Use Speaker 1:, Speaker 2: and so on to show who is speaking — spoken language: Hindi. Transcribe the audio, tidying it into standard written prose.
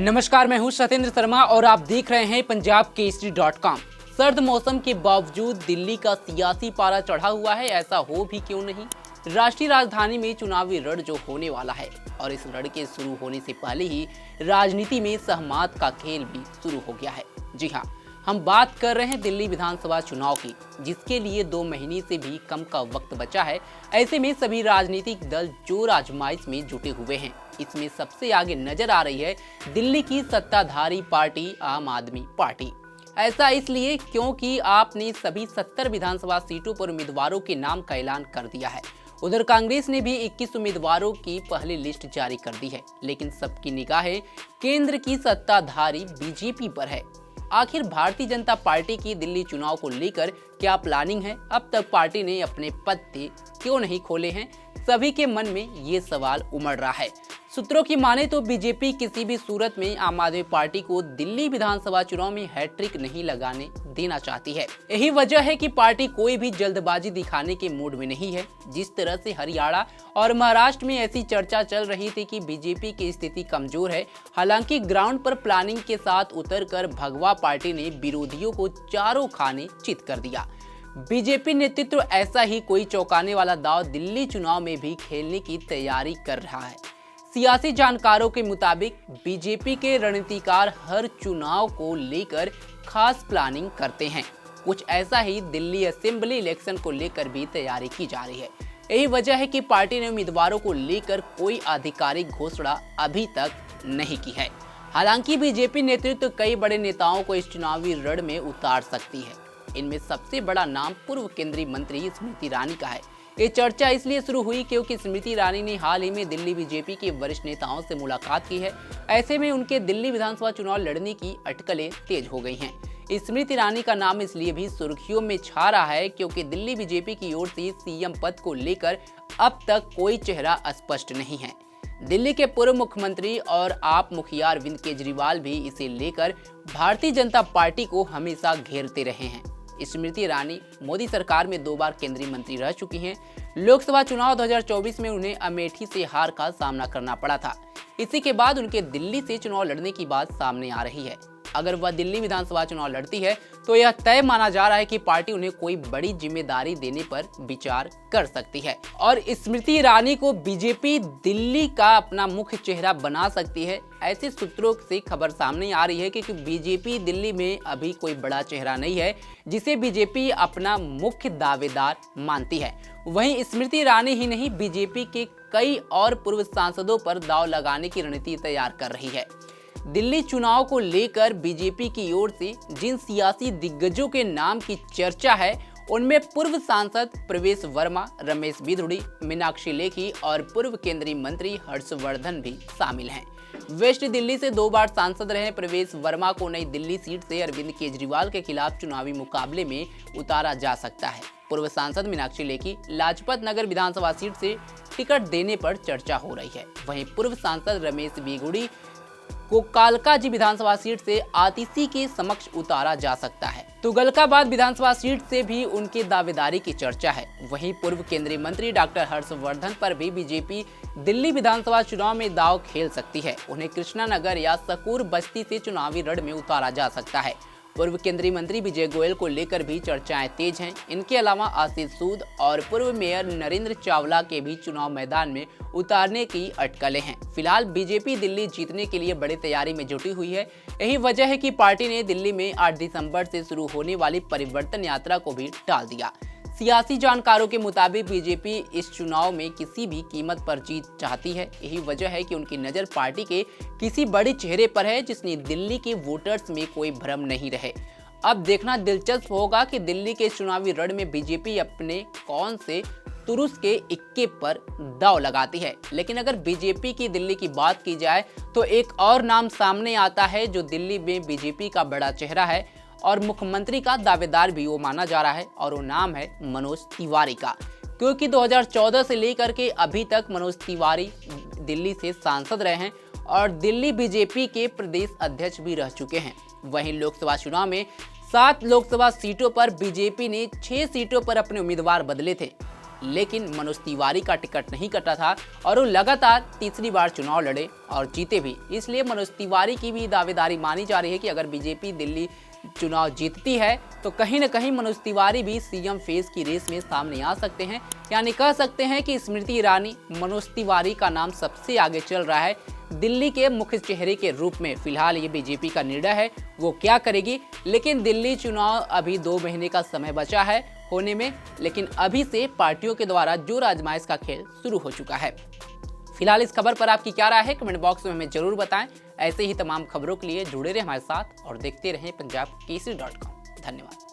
Speaker 1: नमस्कार, मैं हूं सत्येंद्र शर्मा और आप देख रहे हैं पंजाबकेसरी.com। सर्द मौसम के बावजूद दिल्ली का सियासी पारा चढ़ा हुआ है। ऐसा हो भी क्यों नहीं। राष्ट्रीय राजधानी में चुनावी रण जो होने वाला है और इस रण के शुरू होने से पहले ही राजनीति में सहमत का खेल भी शुरू हो गया है। जी हाँ, हम बात कर रहे हैं दिल्ली विधानसभा चुनाव की, जिसके लिए 2 महीने से भी कम का वक्त बचा है। ऐसे में सभी राजनीतिक दल जोर आजमाइश में जुटे हुए हैं। इसमें सबसे आगे नजर आ रही है दिल्ली की सत्ताधारी पार्टी आम आदमी पार्टी। ऐसा इसलिए क्योंकि आपने सभी 70 विधानसभा सीटों पर उम्मीदवारों के नाम का ऐलान कर दिया है। उधर कांग्रेस ने भी 21 उम्मीदवारों की पहली लिस्ट जारी कर दी है, लेकिन सबकी निगाहें केंद्र की सत्ताधारी बीजेपी पर है। आखिर भारतीय जनता पार्टी की दिल्ली चुनाव को लेकर क्या प्लानिंग है? अब तक पार्टी ने अपने पत्ते क्यों नहीं खोले हैं? सभी के मन में ये सवाल उमड़ रहा है। सूत्रों की माने तो बीजेपी किसी भी सूरत में आम आदमी पार्टी को दिल्ली विधानसभा चुनाव में हैट्रिक नहीं लगाने देना चाहती है। यही वजह है कि पार्टी कोई भी जल्दबाजी दिखाने के मूड में नहीं है। जिस तरह से हरियाणा और महाराष्ट्र में ऐसी चर्चा चल रही थी कि बीजेपी की स्थिति कमजोर है, हालांकि ग्राउंड पर प्लानिंग के साथ उतरकर भगवा पार्टी ने विरोधियों को चारों खाने चित कर दिया। बीजेपी नेतृत्व ऐसा ही कोई चौंकाने वाला दांव दिल्ली चुनाव में भी खेलने की तैयारी कर रहा है। सियासी जानकारों के मुताबिक बीजेपी के रणनीतिकार हर चुनाव को लेकर खास प्लानिंग करते हैं। कुछ ऐसा ही दिल्ली असेंबली इलेक्शन को लेकर भी तैयारी की जा रही है। यही वजह है कि पार्टी ने उम्मीदवारों को लेकर कोई आधिकारिक घोषणा अभी तक नहीं की है। हालांकि बीजेपी नेतृत्व कई बड़े नेताओं को इस चुनावी रण में उतार सकती है। इनमें सबसे बड़ा नाम पूर्व केंद्रीय मंत्री स्मृति ईरानी का है। ये चर्चा इसलिए शुरू हुई क्योंकि स्मृति ईरानी ने हाल ही में दिल्ली बीजेपी के वरिष्ठ नेताओं से मुलाकात की है। ऐसे में उनके दिल्ली विधानसभा चुनाव लड़ने की अटकलें तेज हो गई हैं। स्मृति ईरानी का नाम इसलिए भी सुर्खियों में छा रहा है क्योंकि दिल्ली बीजेपी की ओर से सीएम पद को लेकर अब तक कोई चेहरा स्पष्ट नहीं है। दिल्ली के पूर्व मुख्यमंत्री और आप मुखिया अरविंद केजरीवाल भी इसे लेकर भारतीय जनता पार्टी को हमेशा घेरते रहे हैं। स्मृति ईरानी मोदी सरकार में 2 बार केंद्रीय मंत्री रह चुकी हैं। लोकसभा चुनाव 2024 में उन्हें अमेठी से हार का सामना करना पड़ा था। इसी के बाद उनके दिल्ली से चुनाव लड़ने की बात सामने आ रही है। अगर वह दिल्ली विधानसभा चुनाव लड़ती है तो यह तय माना जा रहा है कि पार्टी उन्हें कोई बड़ी जिम्मेदारी देने पर विचार कर सकती है और स्मृति ईरानी को बीजेपी दिल्ली का अपना मुख्य चेहरा बना सकती है। ऐसे सूत्रों से खबर सामने आ रही है कि बीजेपी दिल्ली में अभी कोई बड़ा चेहरा नहीं है जिसे बीजेपी अपना मुख्य दावेदार मानती है। वहीं स्मृति ईरानी ही नहीं, बीजेपी के कई और पूर्व सांसदों पर दांव लगाने की रणनीति तैयार कर रही है। दिल्ली चुनाव को लेकर बीजेपी की ओर से जिन सियासी दिग्गजों के नाम की चर्चा है उनमें पूर्व सांसद प्रवेश वर्मा, रमेश बिधूड़ी, मीनाक्षी लेखी और पूर्व केंद्रीय मंत्री हर्षवर्धन भी शामिल हैं। वेस्ट दिल्ली से 2 बार सांसद रहे प्रवेश वर्मा को नई दिल्ली सीट से अरविंद केजरीवाल के खिलाफ चुनावी मुकाबले में उतारा जा सकता है। पूर्व सांसद मीनाक्षी लेखी लाजपत नगर विधानसभा सीट से टिकट देने पर चर्चा हो रही है। वहीं पूर्व सांसद रमेश बिधूड़ी को कालकाजी विधानसभा सीट से आतिशी के समक्ष उतारा जा सकता है। तुगलकाबाद विधानसभा सीट से भी उनके दावेदारी की चर्चा है। वहीं पूर्व केंद्रीय मंत्री डॉक्टर हर्षवर्धन पर भी बीजेपी दिल्ली विधानसभा चुनाव में दांव खेल सकती है। उन्हें कृष्णानगर या सकूर बस्ती से चुनावी रण में उतारा जा सकता है। पूर्व केंद्रीय मंत्री विजय गोयल को लेकर भी चर्चाएं तेज हैं। इनके अलावा आशीष सूद और पूर्व मेयर नरेंद्र चावला के भी चुनाव मैदान में उतारने की अटकलें हैं। फिलहाल बीजेपी दिल्ली जीतने के लिए बड़ी तैयारी में जुटी हुई है। यही वजह है कि पार्टी ने दिल्ली में 8 दिसंबर से शुरू होने वाली परिवर्तन यात्रा को भी टाल दिया। सियासी जानकारों के मुताबिक बीजेपी इस चुनाव में किसी भी कीमत पर जीत चाहती है। यही वजह है कि उनकी नज़र पार्टी के किसी बड़े चेहरे पर है जिसने दिल्ली के वोटर्स में कोई भ्रम नहीं रहे। अब देखना दिलचस्प होगा कि दिल्ली के चुनावी रण में बीजेपी अपने कौन से तुरुस के इक्के पर दांव लगाती है। लेकिन अगर बीजेपी की दिल्ली की बात की जाए तो एक और नाम सामने आता है जो दिल्ली में बीजेपी का बड़ा चेहरा है और मुख्यमंत्री का दावेदार भी वो माना जा रहा है, और वो नाम है मनोज तिवारी का। क्योंकि 2014 से लेकर के अभी तक मनोज तिवारी दिल्ली से सांसद रहे हैं और दिल्ली बीजेपी के प्रदेश अध्यक्ष भी रह चुके हैं। वहीं लोकसभा चुनाव में 7 लोकसभा सीटों पर बीजेपी ने 6 सीटों पर अपने उम्मीदवार बदले थे, लेकिन मनोज तिवारी का टिकट नहीं कटा था और वो लगातार तीसरी बार चुनाव लड़े और जीते भी। इसलिए मनोज तिवारी की भी दावेदारी मानी जा रही है कि अगर बीजेपी दिल्ली चुनाव जीतती है तो कहीं न कहीं मनोज तिवारी भी सीएम फेस की रेस में सामने आ सकते हैं। यानी कह सकते हैं कि स्मृति ईरानी, मनोज तिवारी का नाम सबसे आगे चल रहा है दिल्ली के मुख्य चेहरे के रूप में। फिलहाल ये बीजेपी का निर्णय है वो क्या करेगी, लेकिन दिल्ली चुनाव अभी 2 महीने का समय बचा है होने में, लेकिन अभी से पार्टियों के द्वारा जोर आजमाइश का खेल शुरू हो चुका है। फिलहाल इस खबर पर आपकी क्या राय है, कमेंट बॉक्स में हमें जरूर बताएं। ऐसे ही तमाम खबरों के लिए जुड़े रहे हमारे साथ और देखते रहें पंजाब केसरी.com। धन्यवाद।